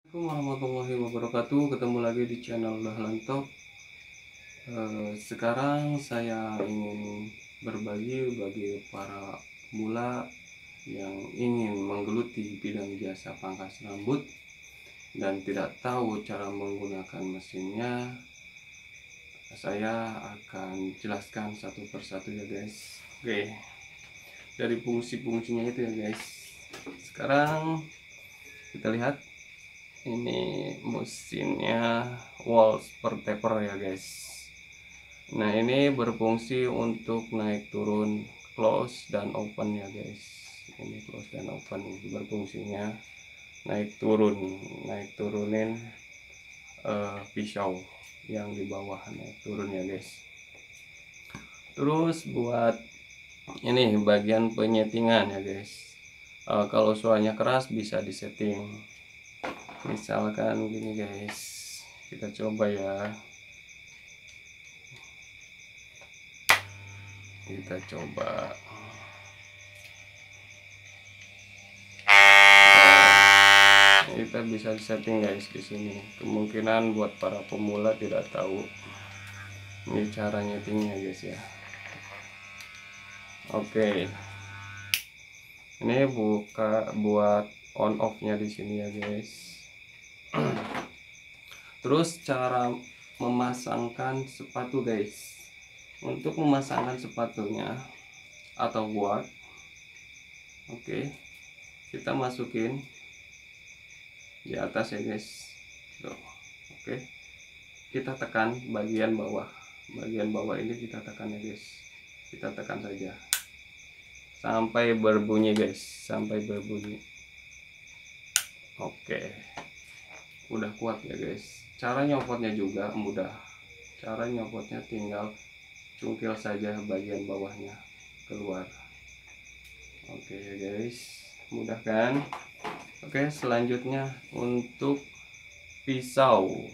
Assalamualaikum warahmatullahi wabarakatuh. Ketemu lagi di channel Dahlan Talk. Sekarang saya ingin berbagi bagi para pemula yang ingin menggeluti bidang jasa pangkas rambut dan tidak tahu cara menggunakan mesinnya. Saya akan jelaskan satu persatu ya guys. Oke, dari fungsi-fungsinya itu ya guys. Sekarang kita lihat, ini mesinnya Wallspur taper ya guys. Nah, ini berfungsi untuk naik turun close dan open ya guys. Ini close dan open berfungsinya naik turunin pisau yang di bawah, naik turun ya guys. Terus buat ini bagian penyetingan ya guys. Kalau suaranya keras bisa disetting, misalkan gini guys. Kita coba ya, kita coba. Kita bisa setting guys di sini. Kemungkinan buat para pemula tidak tahu ini cara nyetingnya guys ya. Oke, ini buat on off nya di sini ya guys. Terus cara memasangkan sepatu guys. Untuk memasangkan sepatunya atau buat, oke, kita masukin di atas ya guys. Tuh, oke, kita tekan bagian bawah ini, kita tekan ya guys. Kita tekan saja sampai berbunyi guys, sampai berbunyi. Oke, udah kuat ya guys. Cara nyopotnya juga mudah. Cara nyopotnya tinggal cungkil saja bagian bawahnya keluar. Oke ya guys, mudah kan? Oke, selanjutnya untuk pisau.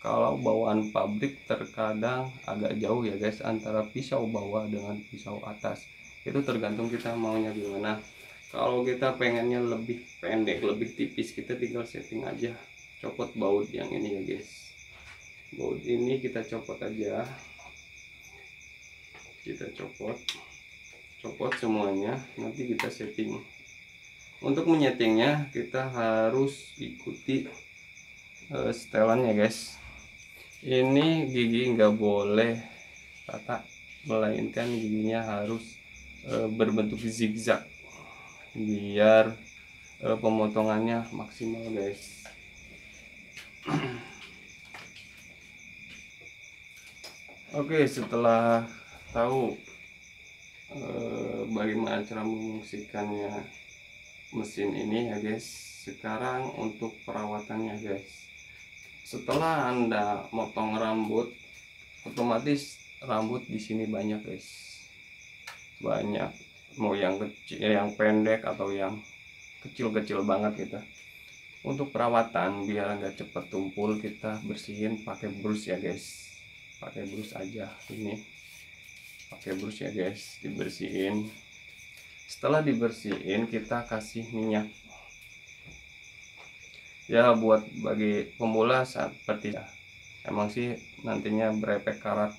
Kalau bawaan pabrik terkadang agak jauh ya guys antara pisau bawah dengan pisau atas. Itu tergantung kita maunya gimana. Kalau kita pengennya lebih pendek, lebih tipis, kita tinggal setting aja. Copot baut yang ini ya guys. Baut ini kita copot aja. Kita copot semuanya, nanti kita setting. Untuk menyetingnya kita harus ikuti setelannya guys. Ini gigi nggak boleh rata, melainkan giginya harus berbentuk zigzag biar pemotongannya maksimal guys. Oke, setelah tahu bagaimana cara memfungsikannya mesin ini ya guys, sekarang untuk perawatannya guys. Setelah Anda motong rambut, otomatis rambut di sini banyak guys, banyak, mau yang kecil, yang pendek atau yang kecil-kecil banget kita. Untuk perawatan biar nggak cepet tumpul, kita bersihin pakai brush ya guys. Pakai brush aja, ini pakai brush ya guys, dibersihin. Setelah dibersihin kita kasih minyak ya. Buat bagi pemula seperti ya, emang sih nantinya berefek karat,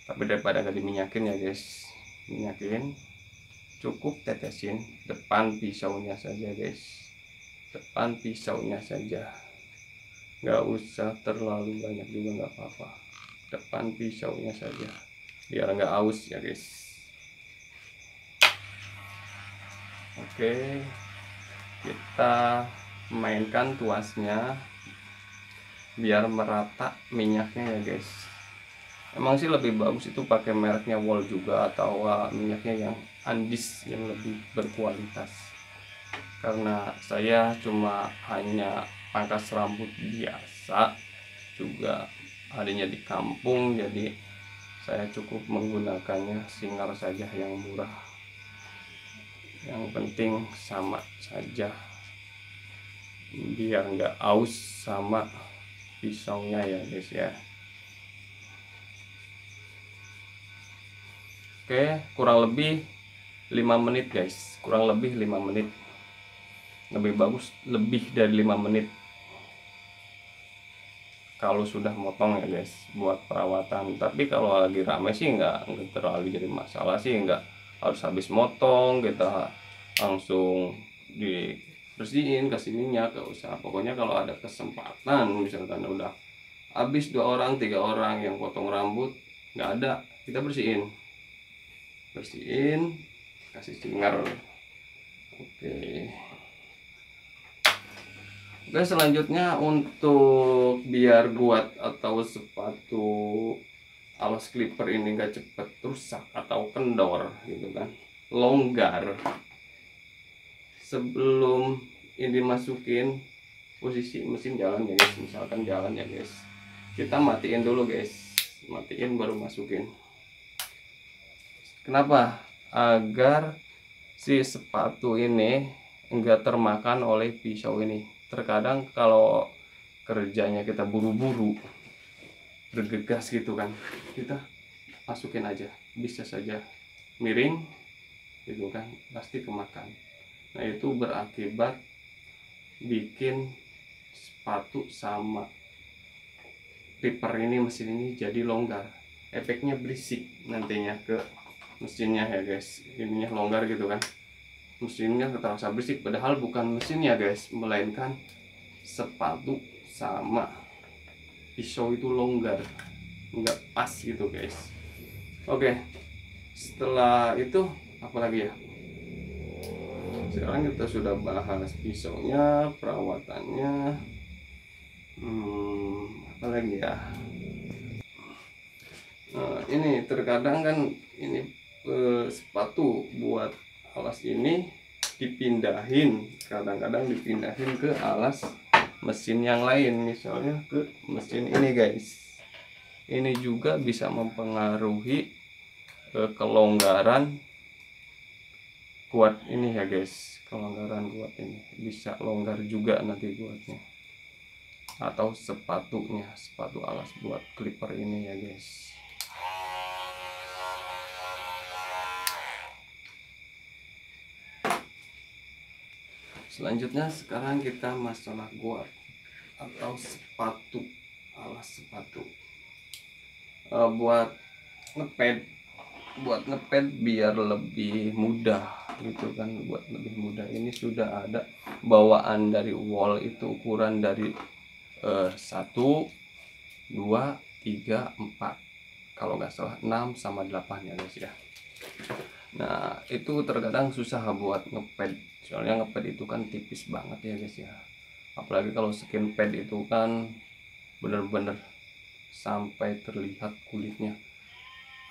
tapi daripada gak diminyakin ya guys, minyakin, cukup tetesin depan pisaunya saja guys, depan pisaunya saja, nggak usah terlalu banyak juga, nggak apa-apa, depan pisaunya saja biar nggak aus ya guys. Oke, kita mainkan tuasnya biar merata minyaknya ya guys. Emang sih lebih bagus itu pakai mereknya Wall juga, atau minyaknya yang Andis yang lebih berkualitas. Karena saya cuma hanya pangkas rambut biasa, juga adanya di kampung, jadi saya cukup menggunakannya Singer saja yang murah. Yang penting sama saja, biar nggak aus sama pisaunya ya guys ya. Oke, kurang lebih 5 menit guys, kurang lebih 5 menit. Lebih bagus lebih dari 5 menit kalau sudah motong ya guys, buat perawatan. Tapi kalau lagi rame sih nggak terlalu jadi masalah sih, nggak harus habis motong kita langsung dibersihin, kasih minyak, nggak usah. Pokoknya kalau ada kesempatan misalkan udah habis 2 orang 3 orang yang potong rambut, nggak ada, kita bersihin, kasih singer. Oke. Oke, selanjutnya untuk biar kuat atau sepatu alas clipper ini nggak cepet rusak atau kendor gitu kan, longgar, sebelum ini masukin posisi mesin jalan ya guys, misalkan jalan ya guys, kita matiin dulu guys, matiin baru masukin. Kenapa? Agar si sepatu ini enggak termakan oleh pisau ini. Terkadang kalau kerjanya kita buru-buru, bergegas gitu kan, kita masukin aja, bisa saja miring gitu kan, pasti kemakan. Nah itu berakibat bikin sepatu sama clipper ini, mesin ini jadi longgar, efeknya berisik nantinya ke mesinnya ya guys, ininya longgar gitu kan, mesinnya terasa berisik, padahal bukan mesinnya guys, melainkan sepatu sama pisau itu longgar, nggak pas gitu guys. Oke, setelah itu apalagi ya, sekarang kita sudah bahas pisaunya, perawatannya, apalagi ya. Nah, ini terkadang kan ini sepatu buat alas ini dipindahin, kadang-kadang dipindahin ke alas mesin yang lain, misalnya ke mesin ini guys. Ini juga bisa mempengaruhi kelonggaran kuat ini ya guys, kelonggaran kuat ini bisa longgar juga nanti kuatnya, atau sepatunya, sepatu alas buat clipper ini ya guys. Selanjutnya sekarang kita masalah guard atau sepatu, alas sepatu. Buat ngeped biar lebih mudah gitu kan, buat lebih mudah ini sudah ada bawaan dari wall, itu ukuran dari 1, 2, 3, 4, kalau nggak salah 6 sama 8 ya guys ya. Nah itu terkadang susah buat ngeped, soalnya ngeped itu kan tipis banget ya guys ya, apalagi kalau skin pad itu kan bener-bener sampai terlihat kulitnya,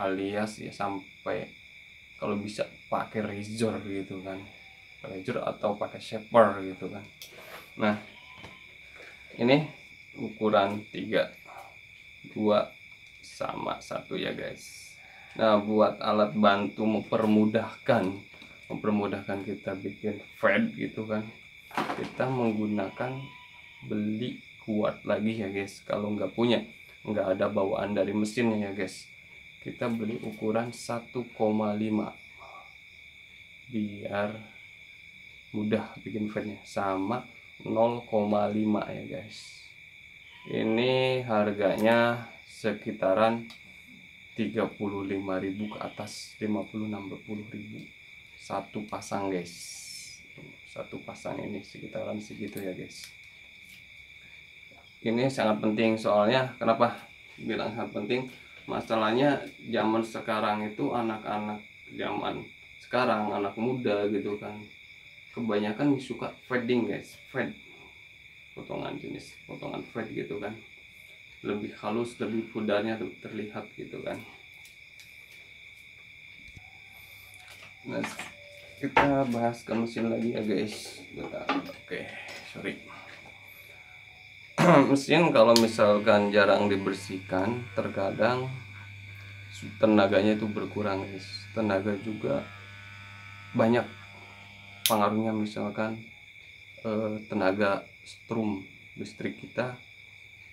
alias ya sampai kalau bisa pakai razor gitu kan, razor atau pakai shaper gitu kan. Nah ini ukuran 3, 2 sama 1 ya guys. Nah buat alat bantu mempermudahkan kita bikin fade gitu kan, kita menggunakan beli kuat lagi ya guys. Kalau nggak punya, nggak ada bawaan dari mesinnya ya guys, kita beli ukuran 1,5 biar mudah bikin fade nya, sama 0,5 ya guys. Ini harganya sekitaran 35.000 ke atas, 50-60.000 satu pasang guys. Satu pasang ini sekitaran segitu ya guys. Ini sangat penting, soalnya kenapa bilang sangat penting, masalahnya zaman sekarang itu anak-anak zaman sekarang, anak muda gitu kan, kebanyakan suka fading guys, fade, jenis potongan fade gitu kan, lebih halus, lebih pudarnya terlihat gitu kan. Nah kita bahas ke mesin lagi ya guys. Oke, sorry. Mesin kalau misalkan jarang dibersihkan, terkadang tenaganya itu berkurang guys. Tenaga juga banyak pengaruhnya, misalkan tenaga strum listrik kita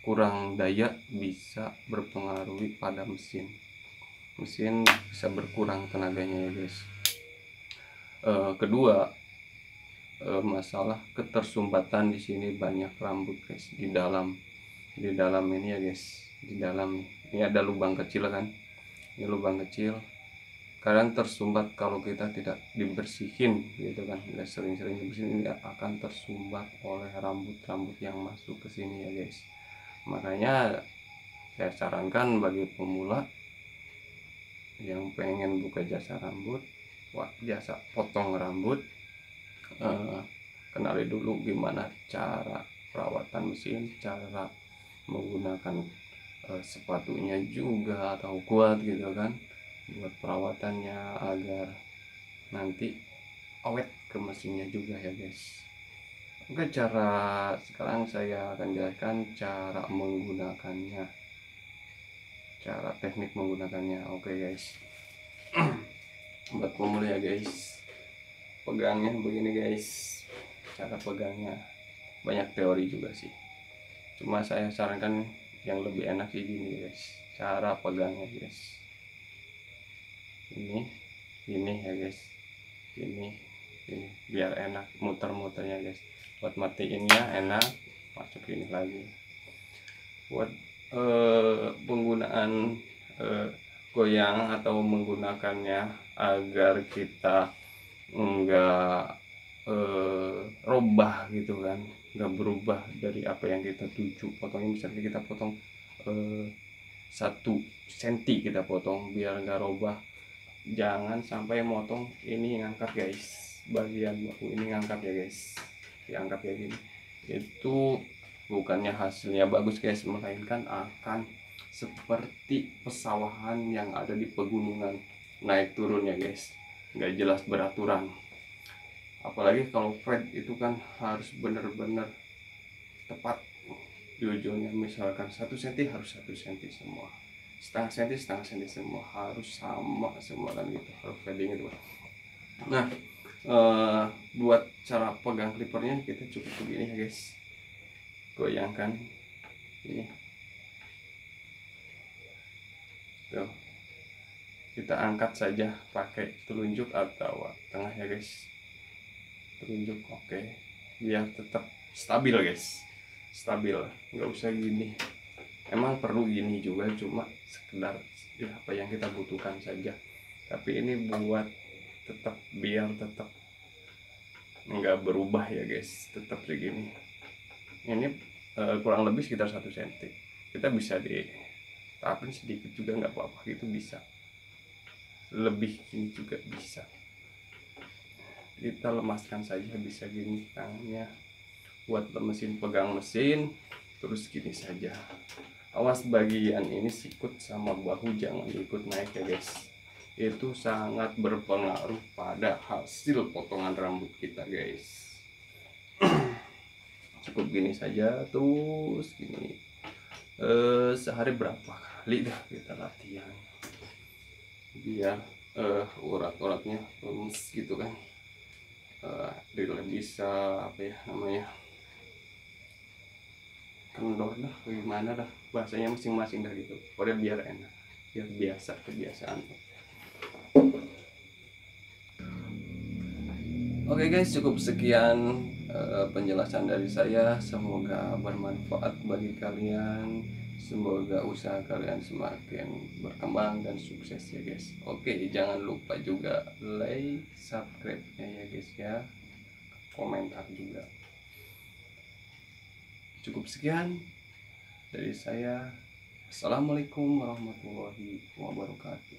kurang daya, bisa berpengaruh pada mesin bisa berkurang tenaganya ya guys. Kedua, masalah ketersumbatan, di sini banyak rambut guys di dalam di dalam ini ya guys, di dalam ini ada lubang kecil kan, ini lubang kecil kadang tersumbat kalau kita tidak dibersihin gitu kan, nggak sering-sering dibersihin, ini akan tersumbat oleh rambut-rambut yang masuk ke sini ya guys. Makanya saya sarankan bagi pemula yang pengen buka jasa rambut, jasa potong rambut, kenali dulu gimana cara perawatan mesin, cara menggunakan sepatunya juga atau kuat gitu kan, buat perawatannya agar nanti awet ke mesinnya juga ya guys. Oke, sekarang saya akan jelaskan cara menggunakannya, cara teknik menggunakannya. Oke guys, buat pemula ya guys, pegangnya begini guys. Cara pegangnya banyak teori juga sih, cuma saya sarankan yang lebih enak sih gini guys, cara pegangnya guys. Ini ya guys, ini biar enak muter-muternya guys. Buat matiinnya enak, masuk ini lagi. Buat penggunaan goyang atau menggunakannya agar kita enggak robah gitu kan, enggak berubah dari apa yang kita tuju. Potongnya misalnya kita potong 1 cm kita potong biar enggak robah. Jangan sampai motong ini ngangkat guys, bagian bahu ini ngangkat ya guys, diangkat kayak gini, itu bukannya hasilnya bagus guys, melainkan akan seperti pesawahan yang ada di pegunungan, naik turun ya guys, nggak jelas beraturan. Apalagi kalau fade itu kan harus bener-bener tepat tujuannya, misalkan 1 cm harus 1 cm semua, setengah senti semua harus sama semua kan gitu, harus fading itu. Nah, buat cara pegang clippernya kita cukup begini ya guys, goyangkan ini tuh, kita angkat saja pakai telunjuk atau tengah ya guys, telunjuk. Oke, biar tetap stabil guys, stabil, nggak usah gini, emang perlu gini juga, cuma sekedar ya, apa yang kita butuhkan saja. Tapi ini buat tetap, biar tetap nggak berubah ya guys, tetap segini. Ini kurang lebih sekitar 1 cm. Kita bisa ditapin sedikit juga nggak apa-apa, gitu bisa. Lebih ini juga bisa. Kita lemaskan saja, bisa gini tangannya buat mesin, pegang mesin terus gini saja. Awas bagian ini sikut sama bahu jangan ikut naik ya guys, itu sangat berpengaruh pada hasil potongan rambut kita guys. Cukup gini saja, terus gini sehari berapa kali dah kita latihan biar urat-uratnya lemes gitu kan, dia bisa apa ya namanya, kendor dah, gimana dah bahasanya masing-masing dah gitu, pokoknya biar enak, biar biasa, kebiasaan. Oke guys, cukup sekian penjelasan dari saya, semoga bermanfaat bagi kalian, semoga usaha kalian semakin berkembang dan sukses ya guys. Oke, jangan lupa juga like, subscribe nya ya guys ya, komentar juga. Cukup sekian dari saya. Assalamualaikum warahmatullahi wabarakatuh.